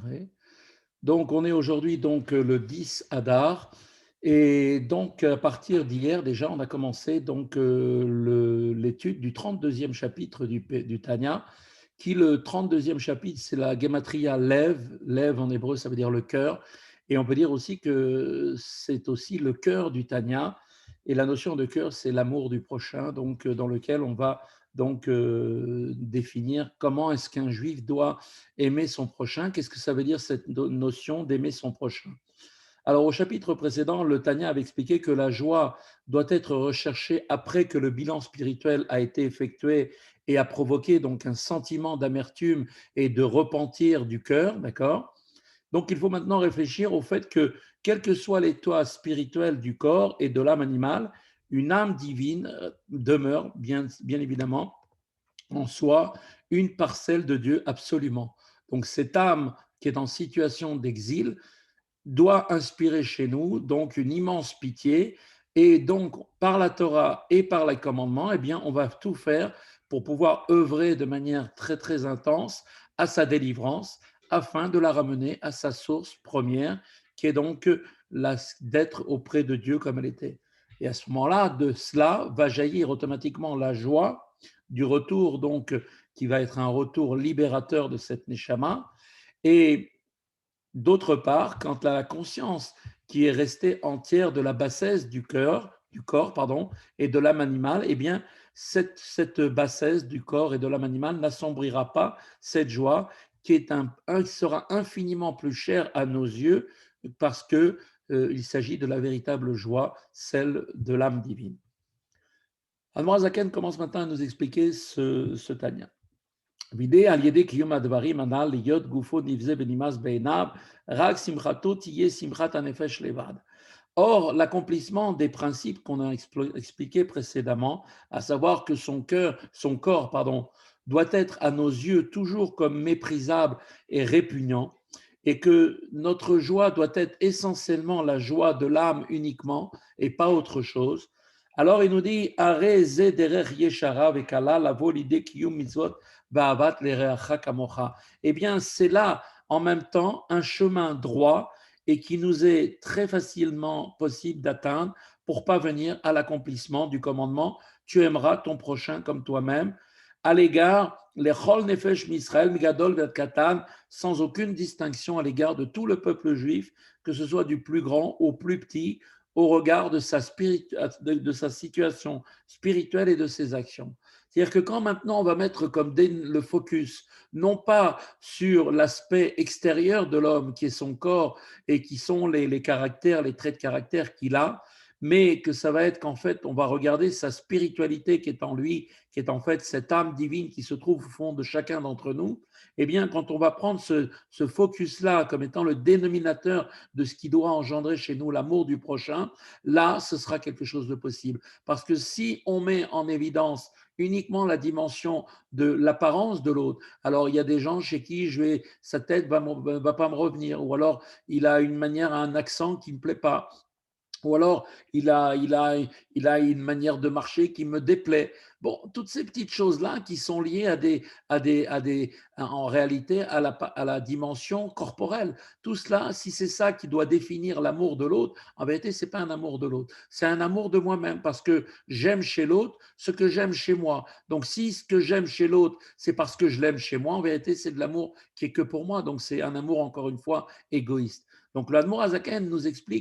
démarrer. Donc, on est aujourd'hui le 10 Adar et donc à partir d'hier déjà, on a commencé l'étude du 32e chapitre du Tanya, qui le 32e chapitre, c'est la Gematria Lev. Lev en hébreu, ça veut dire le cœur. Et on peut dire aussi que c'est aussi le cœur du Tanya. Et la notion de cœur, c'est l'amour du prochain, dans lequel on va définir comment est-ce qu'un juif doit aimer son prochain. Qu'est-ce que ça veut dire cette notion d'aimer son prochain? Alors au chapitre précédent, le Tanya avait expliqué que la joie doit être recherchée après que le bilan spirituel a été effectué et a provoqué donc un sentiment d'amertume et de repentir du cœur, d'accord? Donc il faut maintenant réfléchir au fait que quel que soit l'état spirituel du corps et de l'âme animale, une âme divine demeure bien évidemment en soi une parcelle de Dieu absolument. Donc cette âme qui est en situation d'exil doit inspirer chez nous donc une immense pitié et donc par la Torah et par les commandements, eh bien on va tout faire pour pouvoir œuvrer de manière très très intense à sa délivrance afin de la ramener à sa source première qui est donc d'être auprès de Dieu comme elle était. Et à ce moment-là, de cela va jaillir automatiquement la joie du retour qui va être un retour libérateur de cette neshama. Et d'autre part, quant à la conscience qui est restée entière de la bassesse du corps, pardon, et de l'âme animale, eh bien, cette bassesse du corps et de l'âme animale n'assombrira pas cette joie sera infiniment plus chère à nos yeux parce que il s'agit de la véritable joie, celle de l'âme divine. Admorazaken commence maintenant à nous expliquer ce Tanya. Or, l'accomplissement des principes qu'on a expliqués précédemment, à savoir que son corps, pardon, doit être à nos yeux toujours comme méprisable et répugnant, et que notre joie doit être essentiellement la joie de l'âme uniquement et pas autre chose. Alors il nous dit, Are ze derech yeshara vekala lavo l'idée kiyum mitzvot va'avat lereacha kamocha. Eh bien, c'est là en même temps un chemin droit et qui nous est très facilement possible d'atteindre pour parvenir à l'accomplissement du commandement tu aimeras ton prochain comme toi-même à l'égard les chol nefesh misraël migadol vet katan sans aucune distinction à l'égard de tout le peuple juif que ce soit du plus grand au plus petit au regard de de sa situation spirituelle et de ses actions. C'est-à-dire que quand maintenant on va mettre comme le focus non pas sur l'aspect extérieur de l'homme qui est son corps et qui sont les caractères, les traits de caractère qu'il a, mais que ça va être qu'en fait, on va regarder sa spiritualité qui est en lui, qui est en fait cette âme divine qui se trouve au fond de chacun d'entre nous. Eh bien, quand on va prendre ce focus-là comme étant le dénominateur de ce qui doit engendrer chez nous l'amour du prochain, là, ce sera quelque chose de possible. Parce que si on met en évidence uniquement la dimension de l'apparence de l'autre, alors il y a des gens chez qui sa tête va pas me revenir, ou alors il a une manière, un accent qui me plaît pas, ou alors il a une manière de marcher qui me déplaît. Bon, toutes ces petites choses-là qui sont liées en réalité à la dimension corporelle. Tout cela, si c'est ça qui doit définir l'amour de l'autre, en vérité, c'est pas un amour de l'autre, c'est un amour de moi-même parce que j'aime chez l'autre ce que j'aime chez moi. Donc, si ce que j'aime chez l'autre, c'est parce que je l'aime chez moi, en vérité, c'est de l'amour qui est que pour moi. Donc, c'est un amour, encore une fois, égoïste. Donc l'Admor Azaken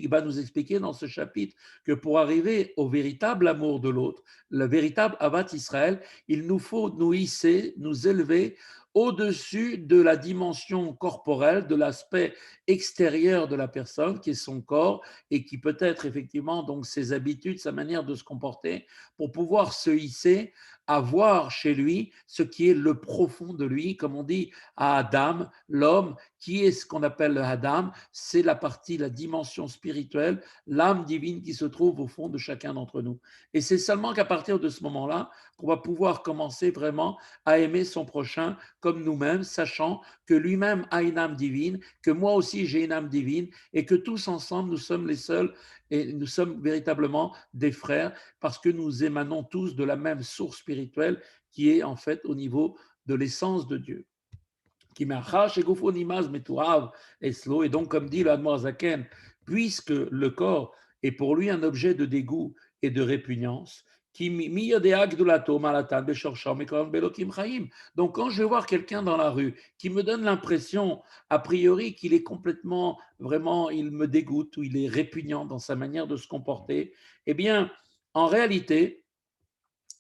va nous expliquer dans ce chapitre que pour arriver au véritable amour de l'autre, le véritable Avat Israël, il nous faut nous hisser, nous élever au-dessus de la dimension corporelle, de l'aspect extérieur de la personne, qui est son corps, et qui peut être effectivement donc ses habitudes, sa manière de se comporter, pour pouvoir se hisser à voir chez lui ce qui est le profond de lui, comme on dit à Adam, l'homme, qui est ce qu'on appelle le Adam, c'est la partie, la dimension spirituelle, l'âme divine qui se trouve au fond de chacun d'entre nous. Et c'est seulement qu'à partir de ce moment-là qu'on va pouvoir commencer vraiment à aimer son prochain comme nous-mêmes, sachant que lui-même a une âme divine, que moi aussi j'ai une âme divine, et que tous ensemble, nous sommes les seuls, et nous sommes véritablement des frères, parce que nous émanons tous de la même source spirituelle qui est en fait au niveau de l'essence de Dieu. Qui me'achar shegufo nimaz metuav eslo. Et donc, comme dit l'Admor Zaken, puisque le corps est pour lui un objet de dégoût et de répugnance, donc, quand je vais voir quelqu'un dans la rue qui me donne l'impression, a priori, qu'il est complètement, vraiment, il me dégoûte ou il est répugnant dans sa manière de se comporter, eh bien, en réalité,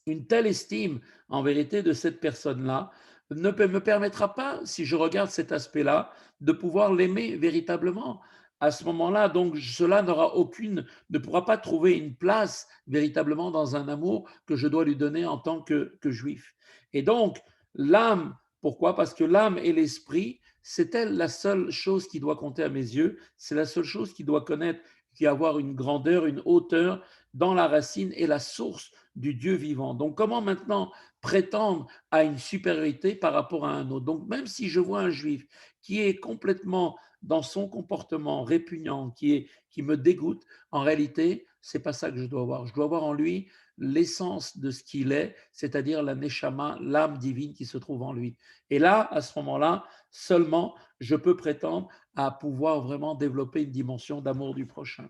une telle estime, en vérité, de cette personne-là ne me permettra pas, si je regarde cet aspect-là, de pouvoir l'aimer véritablement. À ce moment-là, donc, cela ne pourra pas trouver une place véritablement dans un amour que je dois lui donner en tant que juif. Et donc, l'âme, pourquoi? Parce que l'âme et l'esprit, c'est elle la seule chose qui doit compter à mes yeux, c'est la seule chose qui doit connaître, qui avoir une grandeur, une hauteur dans la racine et la source du Dieu vivant. Donc, comment maintenant prétendre à une supériorité par rapport à un autre? Donc, même si je vois un juif qui est complètement dans son comportement répugnant, qui me dégoûte, en réalité, c'est pas ça que je dois voir. Je dois voir en lui l'essence de ce qu'il est, c'est-à-dire la neshama, l'âme divine qui se trouve en lui. Et là, à ce moment-là, seulement, je peux prétendre à pouvoir vraiment développer une dimension d'amour du prochain.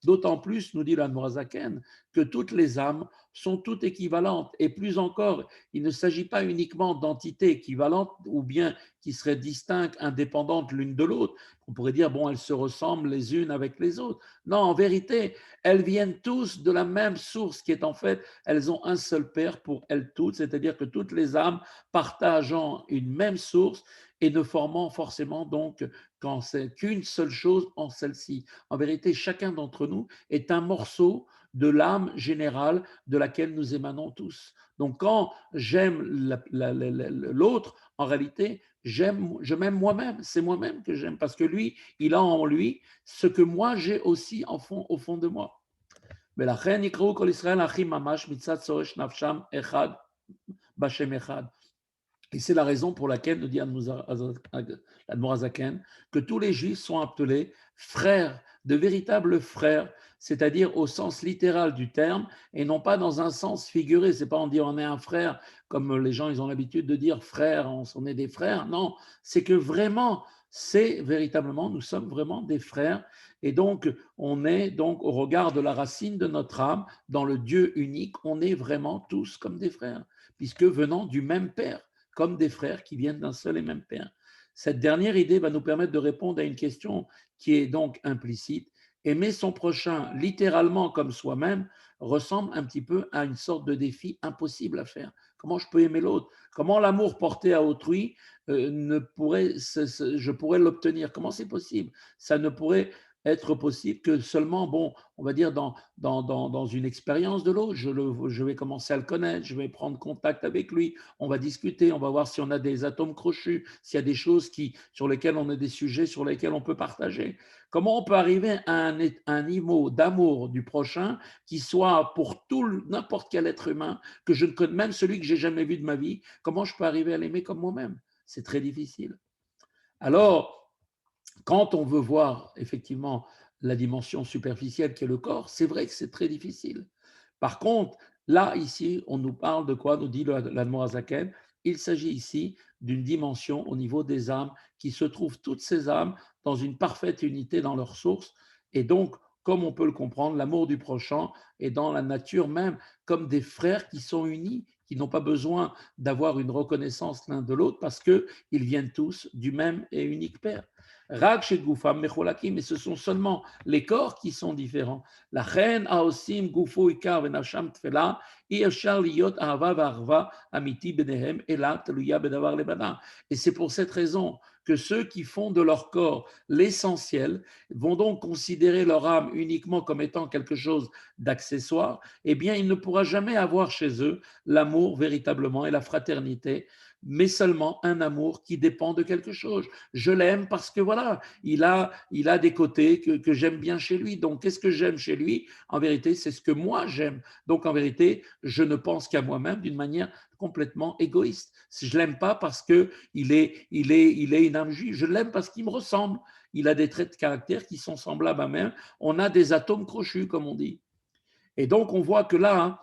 D'autant plus, nous dit l'Admorazaken, que toutes les âmes sont toutes équivalentes. Et plus encore, il ne s'agit pas uniquement d'entités équivalentes ou bien qui seraient distinctes, indépendantes l'une de l'autre. On pourrait dire, bon, elles se ressemblent les unes avec les autres. Non, en vérité, elles viennent tous de la même source qui est en fait, elles ont un seul Père pour elles toutes, c'est-à-dire que toutes les âmes partageant une même source et ne formant forcément donc quand c'est qu'une seule chose en celle-ci. En vérité, chacun d'entre nous est un morceau de l'âme générale de laquelle nous émanons tous. Donc quand j'aime l'autre, en réalité, je m'aime moi-même. C'est moi-même que j'aime parce que lui, il a en lui ce que moi j'ai aussi au fond de moi. ולכן יקראו כל ישראל אחים ממש מצד שורש נפשם אחד בשם אחד. Et c'est la raison pour laquelle, nous dit Admorazaken, que tous les juifs sont appelés frères, de véritables frères, c'est-à-dire au sens littéral du terme, et non pas dans un sens figuré. C'est pas on dit on est un frère, comme les gens ils ont l'habitude de dire frère, on est des frères. Non, c'est que vraiment, c'est véritablement, nous sommes vraiment des frères, et donc on est donc au regard de la racine de notre âme, dans le Dieu unique, on est vraiment tous comme des frères, puisque venant du même Père comme des frères qui viennent d'un seul et même Père. Cette dernière idée va nous permettre de répondre à une question qui est donc implicite. Aimer son prochain littéralement comme soi-même ressemble un petit peu à une sorte de défi impossible à faire. Comment je peux aimer l'autre? Comment l'amour porté à autrui je pourrais l'obtenir? Comment c'est possible? Ça ne pourrait être possible que seulement, bon, on va dire dans une expérience de l'autre, je vais commencer à le connaître, je vais prendre contact avec lui, on va discuter, on va voir si on a des atomes crochus, s'il y a des choses sur lesquelles on a des sujets sur lesquels on peut partager. Comment on peut arriver à un niveau d'amour du prochain qui soit pour n'importe quel être humain, que je ne connais, même celui que j'ai jamais vu de ma vie, comment je peux arriver à l'aimer comme moi-même? C'est très difficile. Alors, quand on veut voir effectivement la dimension superficielle qui est le corps, c'est vrai que c'est très difficile. Par contre, là, ici, on nous parle de quoi? Nous dit l'Admorazaken. Il s'agit ici d'une dimension au niveau des âmes qui se trouvent toutes ces âmes dans une parfaite unité dans leur source. Et donc, comme on peut le comprendre, l'amour du prochain est dans la nature même comme des frères qui sont unis, qui n'ont pas besoin d'avoir une reconnaissance l'un de l'autre parce qu'ils viennent tous du même et unique Père. Rak chez Goufam Mecholakim, mais ce sont seulement les corps qui sont différents. La reine Aosim Goufo Ikar Venasham Tfela, Ieshar Liot Ahava Varva Amiti Benehem Ela Teluya Bedavar Lebana. Et c'est pour cette raison que ceux qui font de leur corps l'essentiel vont donc considérer leur âme uniquement comme étant quelque chose d'accessoire, eh bien, il ne pourra jamais avoir chez eux l'amour véritablement et la fraternité, mais seulement un amour qui dépend de quelque chose. Je l'aime parce que voilà, il a des côtés que j'aime bien chez lui. Donc, qu'est-ce que j'aime chez lui? En vérité, c'est ce que moi j'aime. Donc, en vérité, je ne pense qu'à moi-même d'une manière complètement égoïste. Si je l'aime pas parce que il est une âme juive, je l'aime parce qu'il me ressemble. Il a des traits de caractère qui sont semblables à même. On a des atomes crochus, comme on dit. Et donc, on voit que là, hein,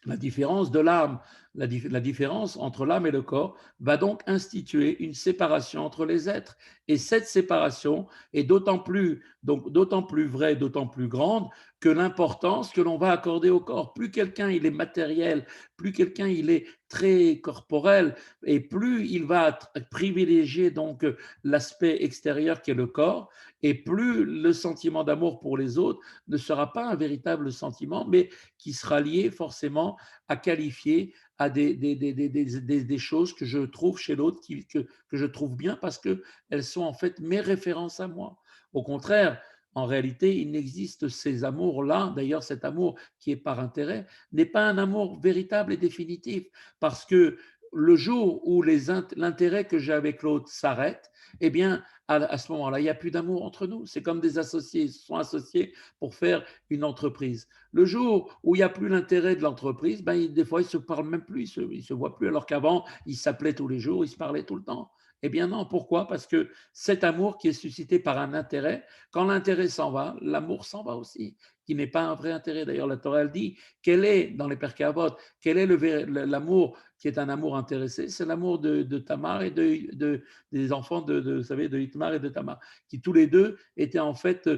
la différence de l'âme la différence entre l'âme et le corps va donc instituer une séparation entre les êtres. Et cette séparation est d'autant plus vraie, d'autant plus grande que l'importance que l'on va accorder au corps. Plus quelqu'un il est matériel, plus quelqu'un il est très corporel, et plus il va privilégier donc l'aspect extérieur qui est le corps, et plus le sentiment d'amour pour les autres ne sera pas un véritable sentiment, mais qui sera lié forcément à qualifier à des choses que je trouve chez l'autre, que je trouve bien parce qu'elles sont en fait mes références à moi. Au contraire, en réalité, il n'existe ces amours-là, d'ailleurs cet amour qui est par intérêt, n'est pas un amour véritable et définitif, parce que le jour où l'intérêt que j'ai avec l'autre s'arrête, eh bien, à ce moment-là, il n'y a plus d'amour entre nous. C'est comme des associés, ils se sont associés pour faire une entreprise. Le jour où il n'y a plus l'intérêt de l'entreprise, ben, des fois, ils ne se parlent même plus, ils ne se voient plus, alors qu'avant, ils s'appelaient tous les jours, ils se parlaient tout le temps. Eh bien non, pourquoi? Parce que cet amour qui est suscité par un intérêt, quand l'intérêt s'en va, l'amour s'en va aussi, qui n'est pas un vrai intérêt. D'ailleurs, la Torah, elle dit, quel est, dans les Perkei Avot, quel est l'amour qui est un amour intéressé? C'est l'amour de Tamar et des enfants vous savez, de Itmar et de Tamar, qui tous les deux étaient en fait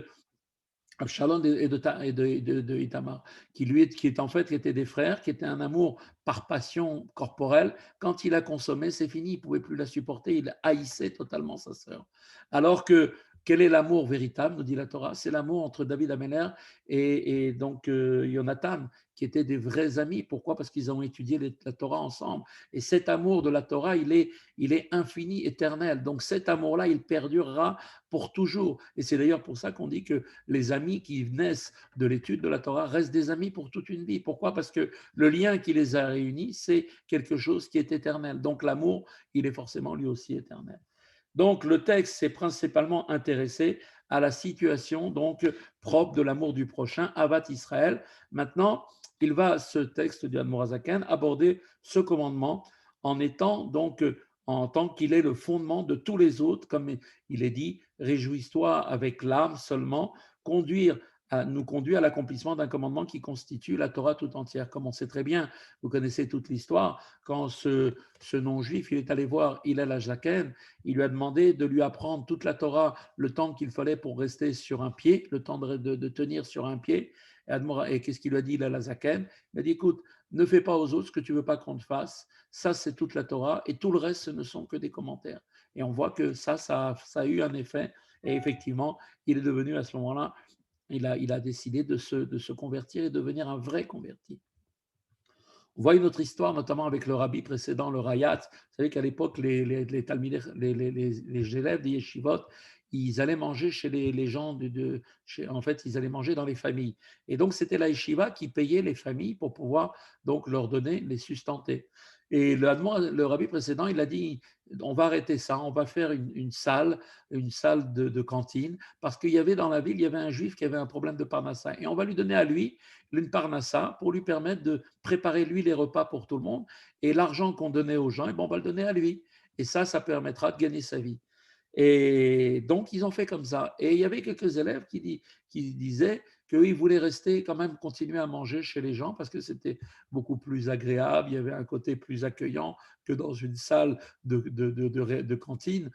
Absalom et de Itamar, qui est en fait qui étaient des frères, qui étaient un amour par passion corporelle. Quand il a consommé, c'est fini, il ne pouvait plus la supporter, il haïssait totalement sa sœur. Alors que quel est l'amour véritable, nous dit la Torah? C'est l'amour entre David Améler et donc Jonathan, qui étaient des vrais amis. Pourquoi? Parce qu'ils ont étudié la Torah ensemble. Et cet amour de la Torah, il est infini, éternel. Donc cet amour-là, il perdurera pour toujours. Et c'est d'ailleurs pour ça qu'on dit que les amis qui naissent de l'étude de la Torah restent des amis pour toute une vie. Pourquoi? Parce que le lien qui les a réunis, c'est quelque chose qui est éternel. Donc l'amour, il est forcément lui aussi éternel. Donc le texte s'est principalement intéressé à la situation donc propre de l'amour du prochain, Avat Israël. Maintenant, il va, ce texte du Admorazaken, aborder ce commandement en étant donc en tant qu'il est le fondement de tous les autres, comme il est dit, réjouis-toi avec l'âme seulement, nous conduit à l'accomplissement d'un commandement qui constitue la Torah tout entière. Comme on sait très bien, vous connaissez toute l'histoire, quand ce non-juif, il est allé voir Hillel Azaken, il lui a demandé de lui apprendre toute la Torah, le temps qu'il fallait pour rester sur un pied, le temps de tenir sur un pied. Et qu'est-ce qu'il lui a dit, Hillel Azaken? Il a dit, écoute, ne fais pas aux autres ce que tu ne veux pas qu'on te fasse. Ça, c'est toute la Torah. Et tout le reste, ce ne sont que des commentaires. Et on voit que ça a eu un effet. Et effectivement, il est devenu à ce moment-là, il a décidé de se convertir et devenir un vrai converti. On voit une autre histoire, notamment avec le rabbi précédent, le Rayat. Vous savez qu'à l'époque, les élèves des yeshivot, ils allaient manger chez les gens, en fait, ils allaient manger dans les familles. Et donc, c'était la yeshiva qui payait les familles pour pouvoir donc leur donner, les sustenter. Et le rabbi précédent, il a dit, on va arrêter ça, on va faire une salle de cantine, parce qu'il y avait dans la ville, il y avait un juif qui avait un problème de parnassa. Et on va lui donner à lui une parnassa pour lui permettre de préparer lui les repas pour tout le monde. Et l'argent qu'on donnait aux gens, on va le donner à lui. Et ça permettra de gagner sa vie. Et donc, ils ont fait comme ça. Et il y avait quelques élèves qui disaient qu'ils voulaient rester quand même, continuer à manger chez les gens parce que c'était beaucoup plus agréable, il y avait un côté plus accueillant que dans une salle de cantine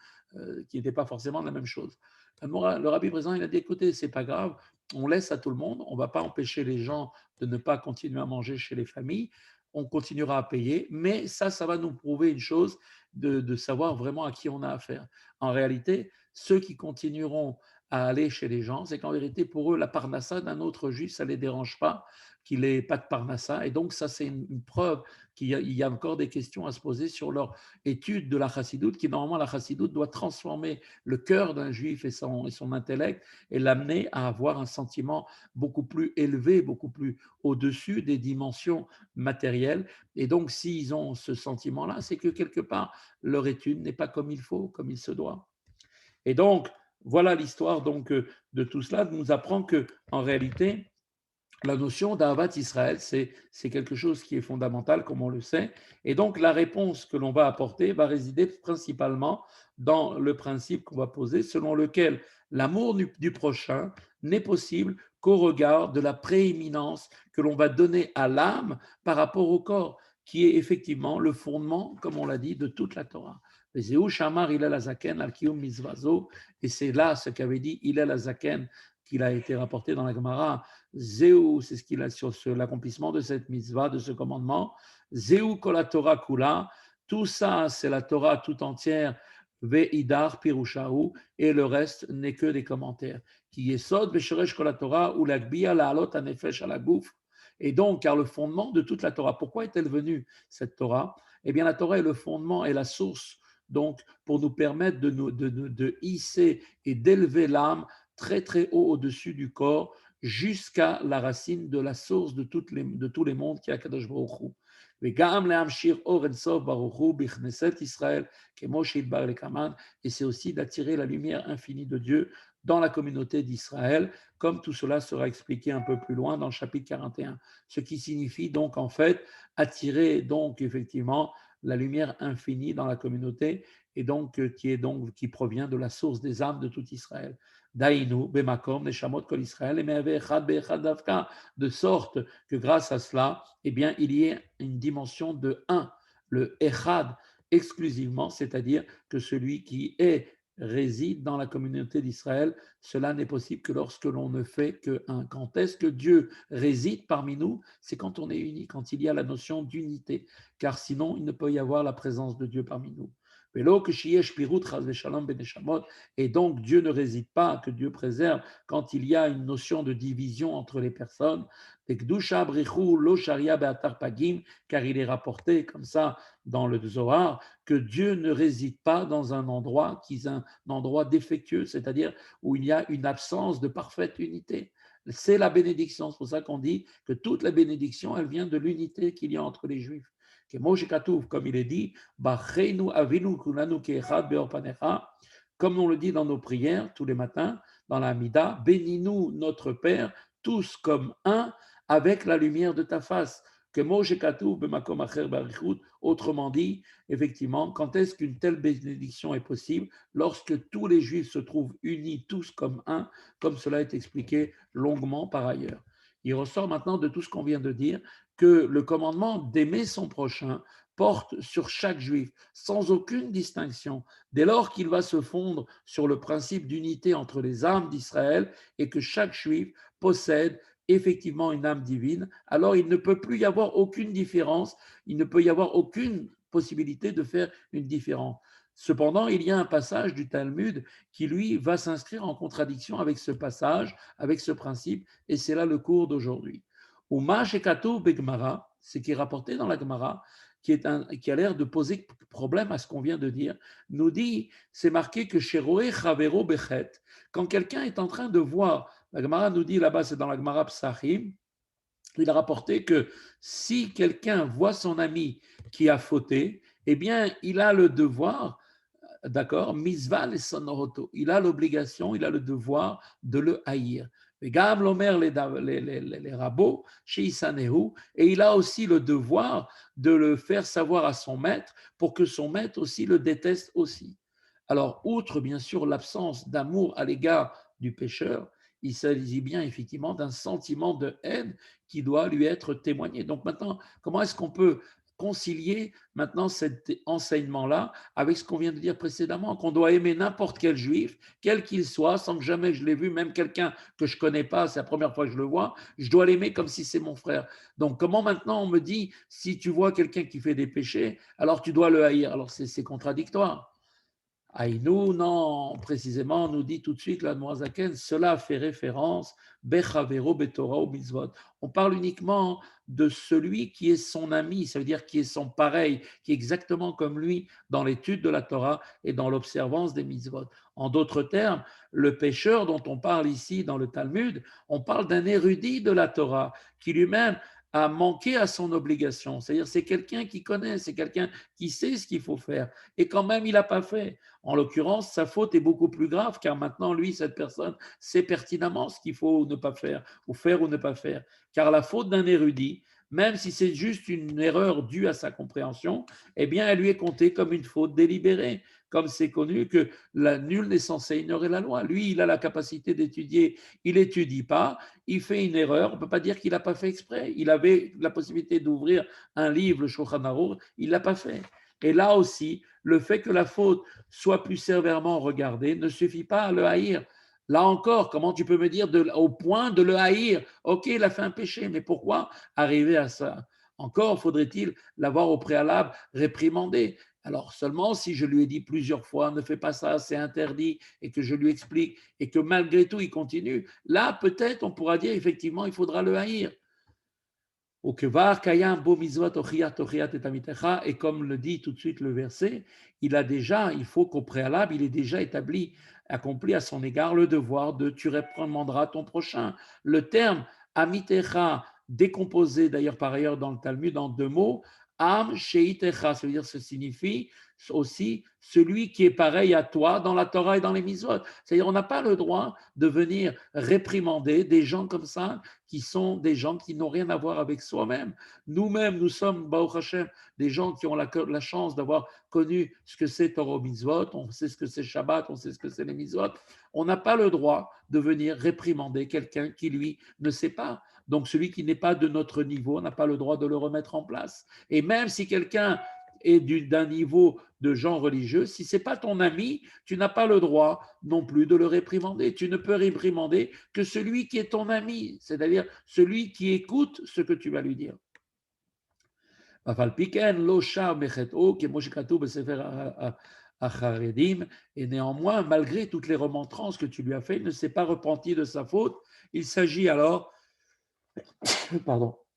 qui n'était pas forcément la même chose. Le rabbi présent, il a dit, écoutez, c'est pas grave, on laisse à tout le monde, on ne va pas empêcher les gens de ne pas continuer à manger chez les familles, on continuera à payer, mais ça va nous prouver une chose, de savoir vraiment à qui on a affaire. En réalité, ceux qui continueront à aller chez les gens, c'est qu'en vérité, pour eux, la parnassa d'un autre juif, ça ne les dérange pas, qu'il n'ait pas de parnassa. Et donc, ça, c'est une preuve qu'il y a encore des questions à se poser sur leur étude de la chassidoute, qui normalement, la chassidoute doit transformer le cœur d'un juif et son intellect et l'amener à avoir un sentiment beaucoup plus élevé, beaucoup plus au-dessus des dimensions matérielles. Et donc, s'ils ont ce sentiment-là, c'est que quelque part, leur étude n'est pas comme il faut, comme il se doit. Et donc, voilà l'histoire donc de tout cela nous apprend que en réalité, la notion d'Ahavat Israël, c'est quelque chose qui est fondamental, comme on le sait. Et donc, la réponse que l'on va apporter va résider principalement dans le principe qu'on va poser, selon lequel l'amour du prochain n'est possible qu'au regard de la prééminence que l'on va donner à l'âme par rapport au corps. qui est effectivement le fondement, comme on l'a dit, de toute la Torah. Et c'est là ce qu'avait dit Hillel Azaken, qu'il a été rapporté dans la Gemara. Zéou, c'est ce qu'il a sur l'accomplissement de cette mitzvah, de ce commandement. Zéou kol Torah kula, tout ça, c'est la Torah tout entière. Ve'idar pirushahu, et le reste n'est que des commentaires. Qui yesod v'sheresh kol Torah ou l'agbiya la'alot hanefesh ala guf. Et donc, car le fondement de toute la Torah, pourquoi est-elle venue, cette Torah? Eh bien, la Torah est le fondement et la source, donc, pour nous permettre de hisser et d'élever l'âme très, très haut au-dessus du corps, jusqu'à la racine de la source de tous les mondes qui est Akadosh Baruch Hu. Et c'est aussi d'attirer la lumière infinie de Dieu dans la communauté d'Israël, comme tout cela sera expliqué un peu plus loin dans le chapitre 41. Ce qui signifie donc en fait attirer donc effectivement la lumière infinie dans la communauté et donc qui provient de la source des âmes de tout Israël. Daïnu, Bemakom, Neshamot Kol Israël, et Echad Be'echad Davka, de sorte que grâce à cela, eh bien, il y ait une dimension de un, le Echad exclusivement, c'est-à-dire que celui qui réside dans la communauté d'Israël, cela n'est possible que lorsque l'on ne fait que un. Quand est-ce que Dieu réside parmi nous? C'est quand on est uni, quand il y a la notion d'unité, car sinon il ne peut y avoir la présence de Dieu parmi nous. Et donc Dieu ne réside pas, que Dieu préserve, quand il y a une notion de division entre les personnes. Car il est rapporté comme ça dans le Zohar que Dieu ne réside pas dans un endroit qui est un endroit défectueux, c'est-à-dire où il y a une absence de parfaite unité. C'est la bénédiction, c'est pour ça qu'on dit que toute la bénédiction, elle vient de l'unité qu'il y a entre les Juifs. Comme il est dit, comme on le dit dans nos prières tous les matins, dans la Hamida, bénis-nous notre Père, tous comme un, avec la lumière de ta face. Autrement dit, effectivement, quand est-ce qu'une telle bénédiction est possible? Lorsque tous les Juifs se trouvent unis, tous comme un, comme cela est expliqué longuement par ailleurs. Il ressort maintenant de tout ce qu'on vient de dire que le commandement d'aimer son prochain porte sur chaque juif, sans aucune distinction, dès lors qu'il va se fondre sur le principe d'unité entre les âmes d'Israël et que chaque juif possède effectivement une âme divine, alors il ne peut plus y avoir aucune différence, il ne peut y avoir aucune possibilité de faire une différence. Cependant, il y a un passage du Talmud qui, lui, va s'inscrire en contradiction avec ce passage, avec ce principe, et c'est là le cours d'aujourd'hui. Uma Shekatou Begmara, ce qui est rapporté dans la Gemara, qui a l'air de poser problème à ce qu'on vient de dire, nous dit, c'est marqué que chez Roé Chavero Bechet, quand quelqu'un est en train de voir, la Gemara nous dit là-bas, c'est dans la Gemara Psachim, il a rapporté que si quelqu'un voit son ami qui a fauté, eh bien, il a le devoir, d'accord, misval et sonoroto, il a l'obligation, il a le devoir de le haïr. Et Gam l'omer les rabots, chez Isanehu, et il a aussi le devoir de le faire savoir à son maître pour que son maître aussi le déteste aussi. Alors, outre bien sûr l'absence d'amour à l'égard du pécheur, il s'agit bien effectivement d'un sentiment de haine qui doit lui être témoigné. Donc maintenant, comment est-ce qu'on peut concilier maintenant cet enseignement-là avec ce qu'on vient de dire précédemment, qu'on doit aimer n'importe quel juif, quel qu'il soit, sans que jamais je l'ai vu, même quelqu'un que je ne connais pas, c'est la première fois que je le vois, je dois l'aimer comme si c'est mon frère. Donc comment maintenant on me dit, si tu vois quelqu'un qui fait des péchés, alors tu dois le haïr? Alors c'est contradictoire. Aïnou, non, précisément, on nous dit tout de suite, la Noazaken, cela fait référence, Bechavero, Betorah ou Mitzvot. On parle uniquement de celui qui est son ami, ça veut dire qui est son pareil, qui est exactement comme lui dans l'étude de la Torah et dans l'observance des Mitzvot. En d'autres termes, le pécheur dont on parle ici dans le Talmud, on parle d'un érudit de la Torah qui lui-même a manqué à son obligation. C'est-à-dire, c'est quelqu'un qui connaît, c'est quelqu'un qui sait ce qu'il faut faire. Et quand même, il n'a pas fait. En l'occurrence, sa faute est beaucoup plus grave car maintenant, lui, cette personne, sait pertinemment ce qu'il faut ou ne pas faire, ou faire ou ne pas faire. Car la faute d'un érudit, même si c'est juste une erreur due à sa compréhension, eh bien, elle lui est comptée comme une faute délibérée. Comme c'est connu que nul n'est censé ignorer la loi. Lui, il a la capacité d'étudier, il n'étudie pas, il fait une erreur, on ne peut pas dire qu'il n'a pas fait exprès. Il avait la possibilité d'ouvrir un livre, le Shulchan Aruch, il ne l'a pas fait. Et là aussi, le fait que la faute soit plus sévèrement regardée ne suffit pas à le haïr. Là encore, comment tu peux me dire au point de le haïr? Ok, il a fait un péché, mais pourquoi arriver à ça? Encore faudrait-il l'avoir au préalable réprimandé. Alors seulement si je lui ai dit plusieurs fois, ne fais pas ça, c'est interdit, et que je lui explique, et que malgré tout il continue, là peut-être on pourra dire effectivement il faudra le haïr. Et comme le dit tout de suite le verset, il faut qu'au préalable, il est déjà établi, accompli à son égard le devoir de tu réprimanderas ton prochain. Le terme amitecha, décomposé d'ailleurs par ailleurs dans le Talmud en deux mots, am sheitecha, ça veut dire, ça signifie aussi celui qui est pareil à toi dans la Torah et dans les mitzvot. C'est-à-dire, on n'a pas le droit de venir réprimander des gens comme ça qui sont des gens qui n'ont rien à voir avec soi-même. Nous-mêmes, nous sommes, Baruch Hashem, des gens qui ont la chance d'avoir connu ce que c'est Torah Mitzvot, on sait ce que c'est Shabbat, on sait ce que c'est les Mitzvot. On n'a pas le droit de venir réprimander quelqu'un qui, lui, ne sait pas. Donc, celui qui n'est pas de notre niveau n'a pas le droit de le remettre en place. Et même si quelqu'un est d'un niveau de gens religieux, si ce n'est pas ton ami, tu n'as pas le droit non plus de le réprimander. Tu ne peux réprimander que celui qui est ton ami, c'est-à-dire celui qui écoute ce que tu vas lui dire. Et néanmoins, malgré toutes les remontrances que tu lui as faites, il ne s'est pas repenti de sa faute. Il s'agit alors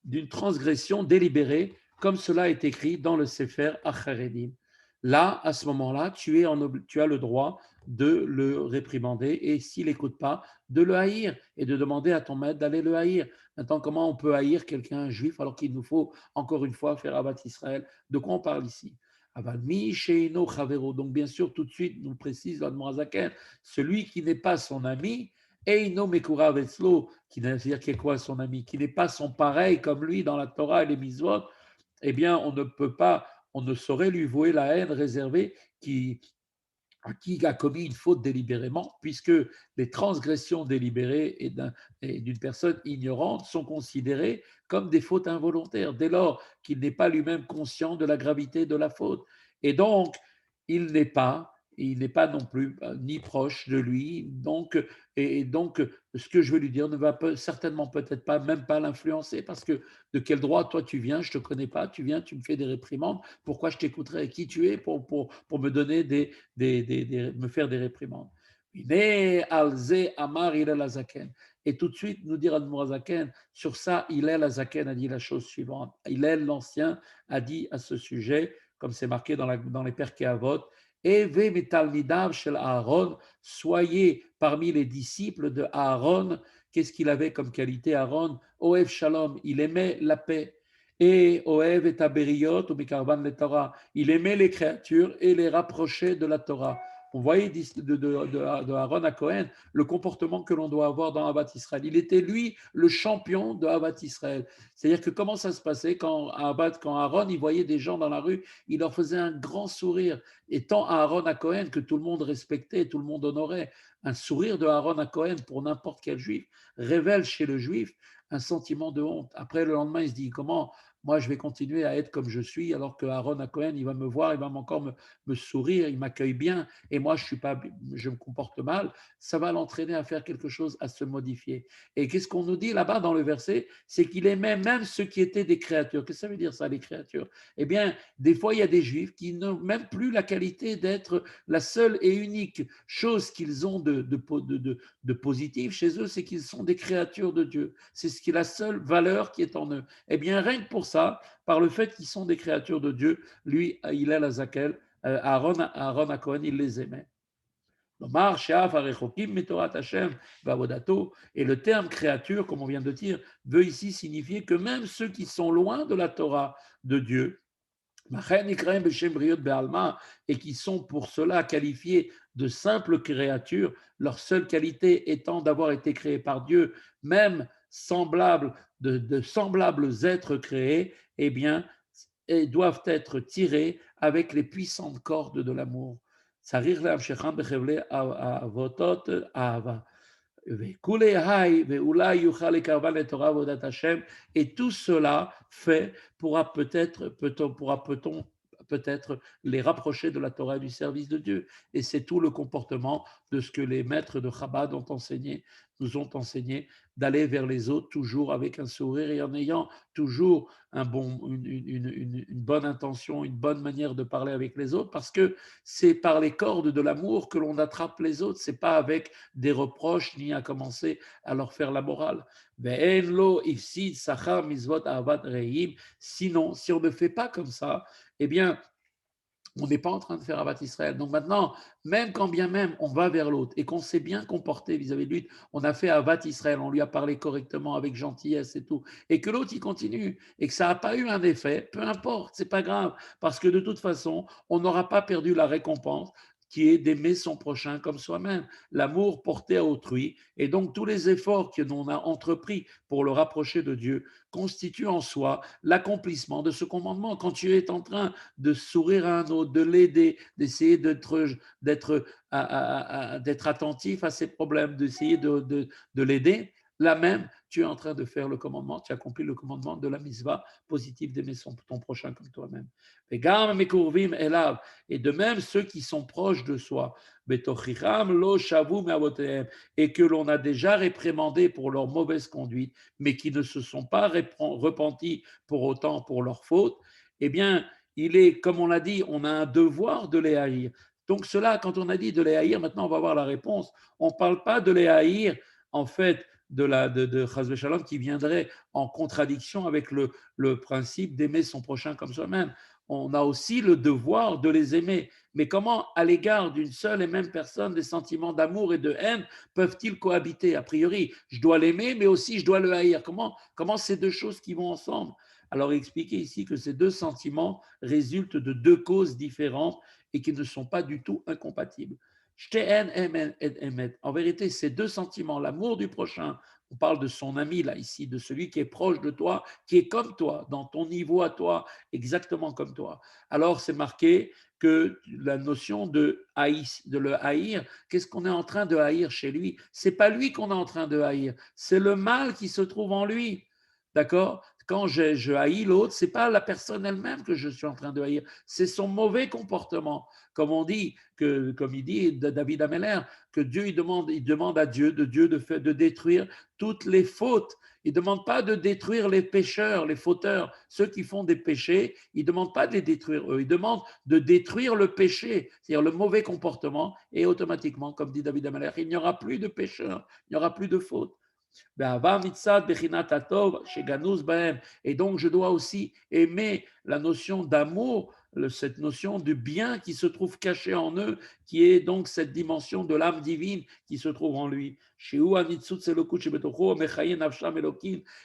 d'une transgression délibérée, comme cela est écrit dans le Sefer Acharedim. Là, à ce moment-là, tu as le droit de le réprimander et s'il n'écoute pas, de le haïr et de demander à ton maître d'aller le haïr. Maintenant, comment on peut haïr quelqu'un juif alors qu'il nous faut encore une fois faire abat Israël? De quoi on parle ici? Donc, bien sûr, tout de suite, nous précise l'Admorazaken, celui qui n'est pas son ami, Eino Mekura Vetzlo, qui veut dire qui est quoi son ami, qui n'est pas son pareil comme lui dans la Torah et les Mitzvot, eh bien, on ne saurait lui vouer la haine réservée qui a commis une faute délibérément, puisque les transgressions délibérées et d'une personne ignorante sont considérées comme des fautes involontaires, dès lors qu'il n'est pas lui-même conscient de la gravité de la faute. Et donc, il n'est pas non plus ni proche de lui. Et donc, ce que je veux lui dire ne va certainement peut-être pas, même pas l'influencer, parce que de quel droit toi tu viens, je ne te connais pas, tu viens, tu me fais des réprimandes, pourquoi je t'écouterais? Qui tu es pour me donner me faire des réprimandes? Alze Amar Hillel Azaken. Et tout de suite, nous dire Admorazaken, sur ça, Hillel Azaken a dit la chose suivante. Hillel l'Ancien a dit à ce sujet, comme c'est marqué dans les Perkei Avot, Eve mitalmidav shel Aaron, soyez parmi les disciples de Aaron. Qu'est-ce qu'il avait comme qualité, Aaron? Oev Shalom, il aimait la paix. Et Oev et Aberiot, ou Mikarban le Torah, il aimait les créatures et les rapprochait de la Torah. On voyait de Aaron à Cohen le comportement que l'on doit avoir dans Abat Israël. Il était, lui, le champion de Abat Israël. C'est-à-dire que comment ça se passait quand Aaron, il voyait des gens dans la rue, il leur faisait un grand sourire. Et tant Aaron à Cohen que tout le monde respectait, tout le monde honorait. Un sourire de Aaron à Cohen pour n'importe quel juif révèle chez le juif un sentiment de honte. Après, le lendemain, il se dit comment moi je vais continuer à être comme je suis alors que Aaron à Cohen, il va me voir, il va encore me sourire, il m'accueille bien et moi je me comporte mal. Ça va l'entraîner à faire quelque chose, à se modifier. Et qu'est-ce qu'on nous dit là-bas dans le verset? C'est qu'il aimait même ceux qui étaient des créatures. Qu'est-ce que ça veut dire ça, les créatures? Eh bien, des fois, il y a des juifs qui n'ont même plus la qualité d'être la seule et unique chose qu'ils ont de positif chez eux, c'est qu'ils sont des créatures de Dieu. C'est ce qui est la seule valeur qui est en eux. Eh bien, rien que pour ça, par le fait qu'ils sont des créatures de Dieu, lui, il a la Zakel, Aaron à Cohen, il les aimait. Et le terme créature, comme on vient de dire, veut ici signifier que même ceux qui sont loin de la Torah de Dieu, et qui sont pour cela qualifiés de simples créatures, leur seule qualité étant d'avoir été créés par Dieu, même semblables, de semblables êtres créés, eh bien, et doivent être tirés avec les puissantes cordes de l'amour. צריך להמשכם בחבלי אבותות אהבה. וכולי היי, ואולי יוכל לקרבן לתורה ועבודת השם, et tout cela fait pourra peut-être les rapprocher de la Torah et du service de Dieu. Et c'est tout le comportement de ce que les maîtres de Chabad ont enseigné, nous ont enseigné, d'aller vers les autres toujours avec un sourire et en ayant toujours une bonne intention, une bonne manière de parler avec les autres, parce que c'est par les cordes de l'amour que l'on attrape les autres, c'est pas avec des reproches ni à commencer à leur faire la morale. Sinon, si on ne fait pas comme ça, eh bien, on n'est pas en train de faire Avat Israël. Donc maintenant, même quand bien même on va vers l'autre et qu'on s'est bien comporté vis-à-vis de lui, on a fait Avat Israël, on lui a parlé correctement, avec gentillesse et tout, et que l'autre il continue et que ça n'a pas eu un effet, peu importe, c'est pas grave, parce que de toute façon, on n'aura pas perdu la récompense qui est d'aimer son prochain comme soi-même, l'amour porté à autrui, et donc tous les efforts que l'on a entrepris pour le rapprocher de Dieu constituent en soi l'accomplissement de ce commandement. Quand tu es en train de sourire à un autre, de l'aider, d'essayer d'être attentif à ses problèmes, d'essayer de l'aider, là même, tu es en train de faire le commandement, tu accomplis le commandement de la mitzvah positive d'aimer ton prochain comme toi-même. Et de même, ceux qui sont proches de soi, et que l'on a déjà réprimandé pour leur mauvaise conduite, mais qui ne se sont pas repentis pour autant pour leur faute, eh bien, il est, comme on l'a dit, on a un devoir de les haïr. Donc cela, quand on a dit de les haïr, maintenant on va voir la réponse. On ne parle pas de les haïr, en fait, de Chazvé Shalom qui viendrait en contradiction avec le principe d'aimer son prochain comme soi-même. On a aussi le devoir de les aimer. Mais comment, à l'égard d'une seule et même personne, des sentiments d'amour et de haine peuvent-ils cohabiter? A priori, je dois l'aimer, mais aussi je dois le haïr. Comment ces deux choses qui vont ensemble? Alors, expliquer ici que ces deux sentiments résultent de deux causes différentes et qui ne sont pas du tout incompatibles. En vérité, ces deux sentiments, l'amour du prochain, on parle de son ami là ici, de celui qui est proche de toi, qui est comme toi, dans ton niveau à toi, exactement comme toi. Alors c'est marqué que la notion de le haïr, qu'est-ce qu'on est en train de haïr chez lui? C'est pas lui qu'on est en train de haïr, c'est le mal qui se trouve en lui. D'accord? Quand je haïs l'autre, c'est pas la personne elle-même que je suis en train de haïr, c'est son mauvais comportement. Comme on dit, comme il dit David Ameller, que Dieu il demande à Dieu de détruire toutes les fautes. Il ne demande pas de détruire les pécheurs, les fauteurs, ceux qui font des péchés. Il ne demande pas de les détruire eux. Il demande de détruire le péché, c'est-à-dire le mauvais comportement, et automatiquement, comme dit David Ameller, il n'y aura plus de pécheurs, il n'y aura plus de fautes. Et donc, je dois aussi aimer la notion d'amour, cette notion du bien qui se trouve caché en eux, qui est donc cette dimension de l'âme divine qui se trouve en lui.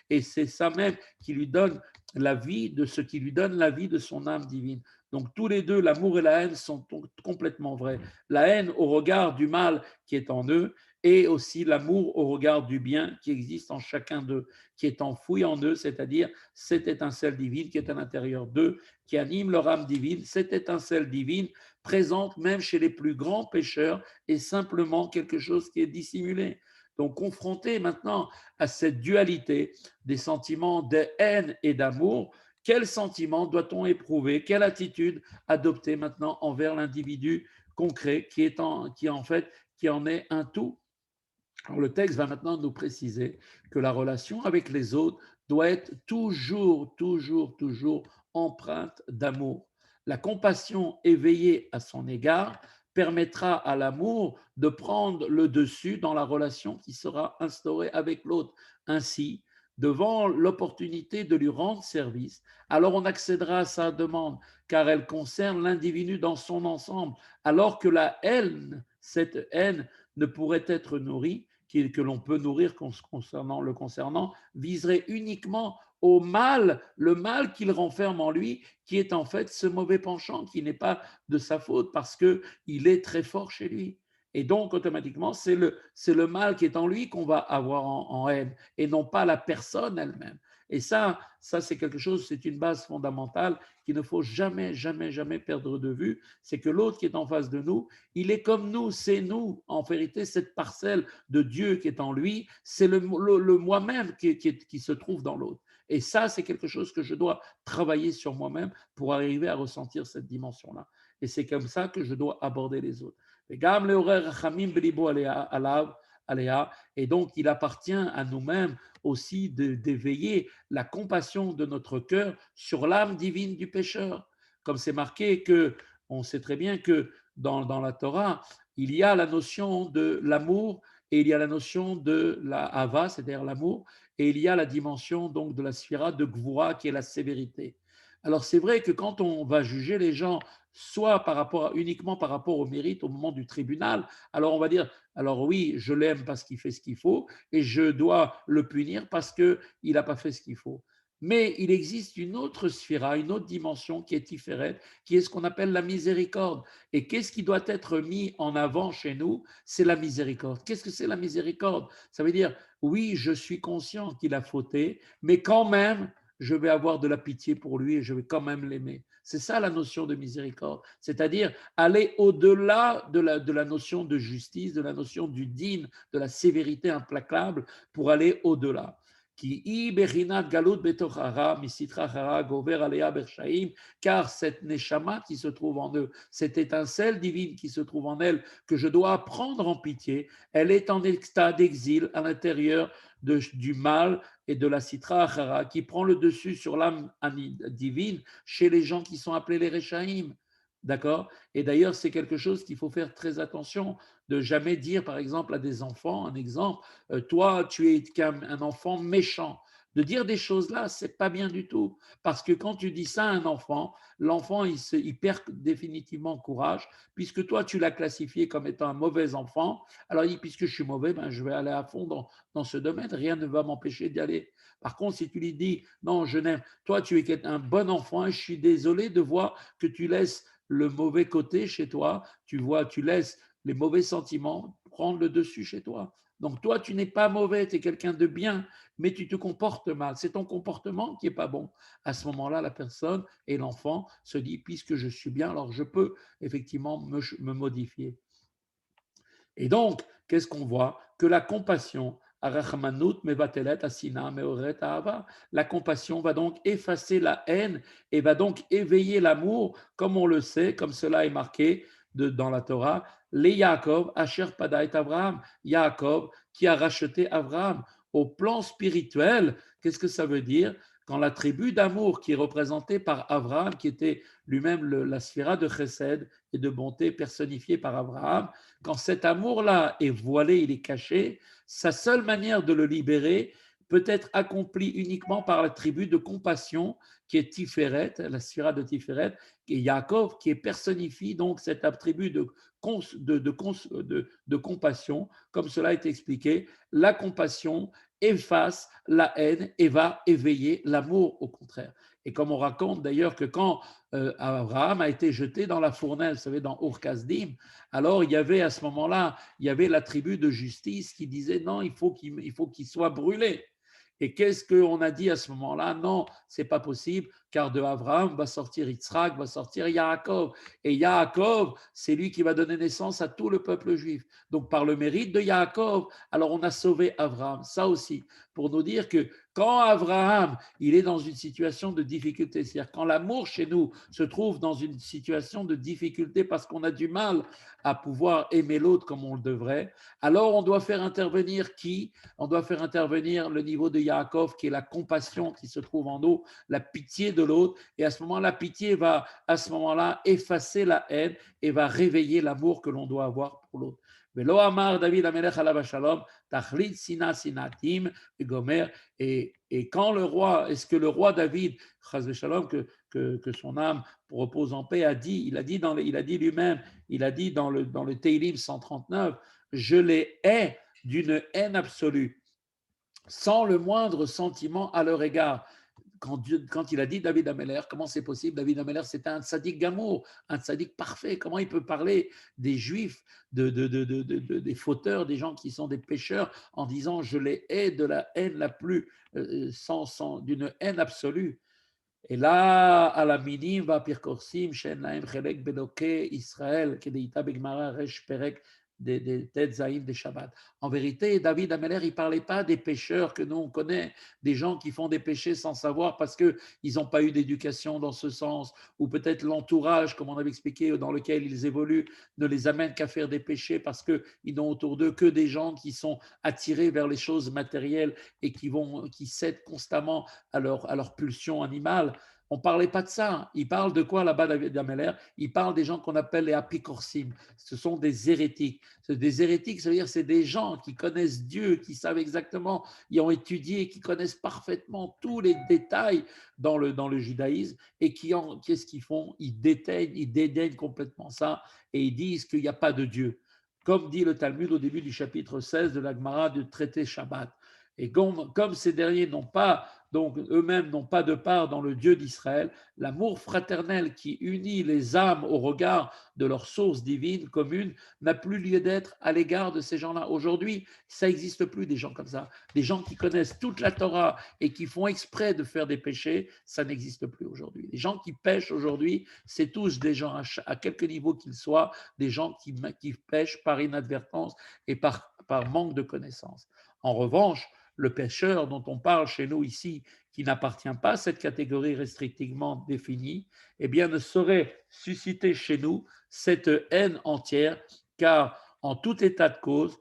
Et c'est ça même qui lui donne la vie de ce qui lui donne la vie de son âme divine. Donc tous les deux, l'amour et la haine sont complètement vrais. La haine au regard du mal qui est en eux, et aussi l'amour au regard du bien qui existe en chacun d'eux, qui est enfoui en eux, c'est-à-dire cette étincelle divine qui est à l'intérieur d'eux, qui anime leur âme divine. Cette étincelle divine présente même chez les plus grands pécheurs est simplement quelque chose qui est dissimulé. Donc confronté maintenant à cette dualité des sentiments de haine et d'amour, quel sentiment doit-on éprouver? Quelle attitude adopter maintenant envers l'individu concret qui en est un tout? Alors, le texte va maintenant nous préciser que la relation avec les autres doit être toujours empreinte d'amour. La compassion éveillée à son égard permettra à l'amour de prendre le dessus dans la relation qui sera instaurée avec l'autre. Ainsi, devant l'opportunité de lui rendre service, alors on accédera à sa demande, car elle concerne l'individu dans son ensemble, alors que la haine, cette haine, ne pourrait être nourrie que l'on peut nourrir le concernant, viserait uniquement au mal, le mal qu'il renferme en lui, qui est en fait ce mauvais penchant, qui n'est pas de sa faute, parce qu'il est très fort chez lui. Et donc, automatiquement, c'est le mal qui est en lui qu'on va avoir en haine et non pas la personne elle-même. Et ça c'est quelque chose, c'est une base fondamentale qu'il ne faut jamais, jamais, jamais perdre de vue. C'est que l'autre qui est en face de nous, il est comme nous, c'est nous. En vérité, cette parcelle de Dieu qui est en lui, c'est le moi-même qui se trouve dans l'autre. Et ça, c'est quelque chose que je dois travailler sur moi-même pour arriver à ressentir cette dimension-là. Et c'est comme ça que je dois aborder les autres. Et donc, il appartient à nous-mêmes aussi d'éveiller la compassion de notre cœur sur l'âme divine du pécheur. Comme c'est marqué que, on sait très bien que dans la Torah, il y a la notion de l'amour et il y a la notion de la hava, c'est-à-dire l'amour, et il y a la dimension donc de la sphira de Gvura qui est la sévérité. Alors c'est vrai que quand on va juger les gens, soit uniquement par rapport au mérite au moment du tribunal, alors on va dire, alors oui, je l'aime parce qu'il fait ce qu'il faut et je dois le punir parce qu'il n'a pas fait ce qu'il faut. Mais il existe une autre sphira, une autre dimension qui est différente, qui est ce qu'on appelle la miséricorde. Et qu'est-ce qui doit être mis en avant chez nous? C'est la miséricorde. Qu'est-ce que c'est la miséricorde? Ça veut dire, oui, je suis conscient qu'il a fauté, mais quand même, je vais avoir de la pitié pour lui et je vais quand même l'aimer. C'est ça la notion de miséricorde, c'est-à-dire aller au-delà de la notion de justice, de la notion du digne, de la sévérité implacable, pour aller au-delà. Car cette neshama qui se trouve en eux, cette étincelle divine qui se trouve en elle, que je dois prendre en pitié, elle est en état d'exil à l'intérieur du mal et de la citra achara qui prend le dessus sur l'âme divine chez les gens qui sont appelés les Rechaïm. D'accord. Et d'ailleurs, c'est quelque chose qu'il faut faire très attention de jamais dire, par exemple, à des enfants, un exemple, toi, tu es un enfant méchant. De dire des choses là, c'est pas bien du tout. Parce que quand tu dis ça à un enfant, l'enfant, il perd définitivement courage, puisque toi, tu l'as classifié comme étant un mauvais enfant. Alors, puisque je suis mauvais, ben, je vais aller à fond dans ce domaine. Rien ne va m'empêcher d'y aller. Par contre, si tu lui dis, non, je n'aime, toi, tu es un bon enfant et je suis désolé de voir que tu laisses le mauvais côté chez toi, tu laisses les mauvais sentiments prendre le dessus chez toi. Donc toi, tu n'es pas mauvais, tu es quelqu'un de bien, mais tu te comportes mal. C'est ton comportement qui est pas bon. À ce moment-là, la personne et l'enfant se dit, puisque je suis bien, alors je peux effectivement me modifier. Et donc, qu'est-ce qu'on voit? Que la compassion, la compassion va donc effacer la haine et va donc éveiller l'amour, comme on le sait, comme cela est marqué dans la Torah, les Yaakov, Asher Pada Abraham, Yaakov qui a racheté Abraham. Au plan spirituel, qu'est-ce que ça veut dire? Quand la tribu d'amour qui est représentée par Abraham, qui était lui-même la sphira de chesed et de bonté personnifiée par Abraham, quand cet amour-là est voilé, il est caché, sa seule manière de le libérer peut être accomplie uniquement par la tribu de compassion qui est Tiferet, la sphira de Tiferet, et Yaakov qui est personnifie donc cette attribut de compassion, comme cela est expliqué. La compassion efface la haine et va éveiller l'amour au contraire. Et comme on raconte d'ailleurs que quand Abraham a été jeté dans la fournaise, vous savez, dans Ur-Kasdim, alors il y avait à ce moment-là, il y avait la tribu de justice qui disait non, il faut qu'il soit brûlé. Et qu'est-ce qu'on a dit à ce moment-là? Non, c'est pas possible, car de Abraham va sortir Yitzhak, va sortir Yaakov. Et Yaakov, c'est lui qui va donner naissance à tout le peuple juif. Donc par le mérite de Yaakov, alors on a sauvé Abraham. Ça aussi, pour nous dire que quand Abraham, il est dans une situation de difficulté, c'est-à-dire quand l'amour chez nous se trouve dans une situation de difficulté parce qu'on a du mal à pouvoir aimer l'autre comme on le devrait, alors on doit faire intervenir qui? On doit faire intervenir le niveau de Yaakov, qui est la compassion qui se trouve en nous, la pitié de l'autre. Et à ce moment, la pitié va, à ce moment-là, effacer la haine et va réveiller l'amour que l'on doit avoir pour l'autre. Velo amar David Amelech alav shalom, tachlit sina sinatim, gomer. Et quand le roi, est-ce que le roi David, chas shalom, que son âme repose en paix, a dit, il a dit lui-même, il a dit dans le Teilim 139, je les hais d'une haine absolue, sans le moindre sentiment à leur égard. quand il a dit David Ameller, comment c'est possible? David Ameller, c'était un tzaddik gamour, un tzaddik parfait. Comment il peut parler des juifs, des fauteurs, des gens qui sont des pécheurs, en disant je les hais de la haine la plus, d'une haine absolue? Et là, à la mini, va pirkorsim, shen laim chelek beloke Israël, kedeita begmara resh perek des têtes zaïm des Shabbat. En vérité, David Ameller, il ne parlait pas des pécheurs que nous on connaît, des gens qui font des péchés sans savoir parce qu'ils n'ont pas eu d'éducation dans ce sens, ou peut-être l'entourage, comme on avait expliqué, dans lequel ils évoluent, ne les amène qu'à faire des péchés parce qu'ils n'ont autour d'eux que des gens qui sont attirés vers les choses matérielles et qui cèdent constamment à leur pulsion animale. On ne parlait pas de ça. Il parle de quoi là-bas, David Ameller? Il parle des gens qu'on appelle les apicorsim. Ce sont des hérétiques. Des hérétiques, ça veut dire c'est des gens qui connaissent Dieu, qui savent exactement, ils ont étudié, qui connaissent parfaitement tous les détails dans le judaïsme et qu'est-ce qu'ils font? Ils dédaignent complètement ça et ils disent qu'il n'y a pas de Dieu. Comme dit le Talmud au début du chapitre 16 de la Gemara du traité Shabbat. Et comme ces derniers n'ont pas, donc eux-mêmes n'ont pas de part dans le Dieu d'Israël, l'amour fraternel qui unit les âmes au regard de leur source divine commune n'a plus lieu d'être à l'égard de ces gens-là. Aujourd'hui, ça n'existe plus des gens comme ça. Des gens qui connaissent toute la Torah et qui font exprès de faire des péchés, ça n'existe plus aujourd'hui. Les gens qui pêchent aujourd'hui, c'est tous des gens, à quelque niveau qu'ils soient, des gens qui pêchent par inadvertance et par manque de connaissance. En revanche, le pêcheur dont on parle chez nous ici, qui n'appartient pas à cette catégorie restrictivement définie, eh bien, ne saurait susciter chez nous cette haine entière, car en tout état de cause,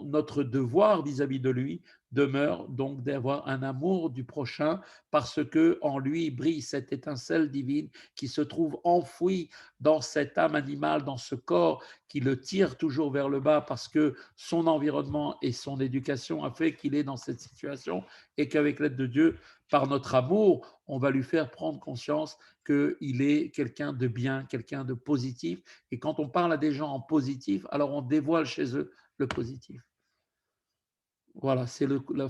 notre devoir vis-à-vis de lui demeure donc d'avoir un amour du prochain parce que en lui brille cette étincelle divine qui se trouve enfouie dans cette âme animale, dans ce corps qui le tire toujours vers le bas parce que son environnement et son éducation a fait qu'il est dans cette situation et qu'avec l'aide de Dieu, par notre amour, on va lui faire prendre conscience qu'il est quelqu'un de bien, quelqu'un de positif. Et quand on parle à des gens en positif, alors on dévoile chez eux le positif. Voilà, c'est la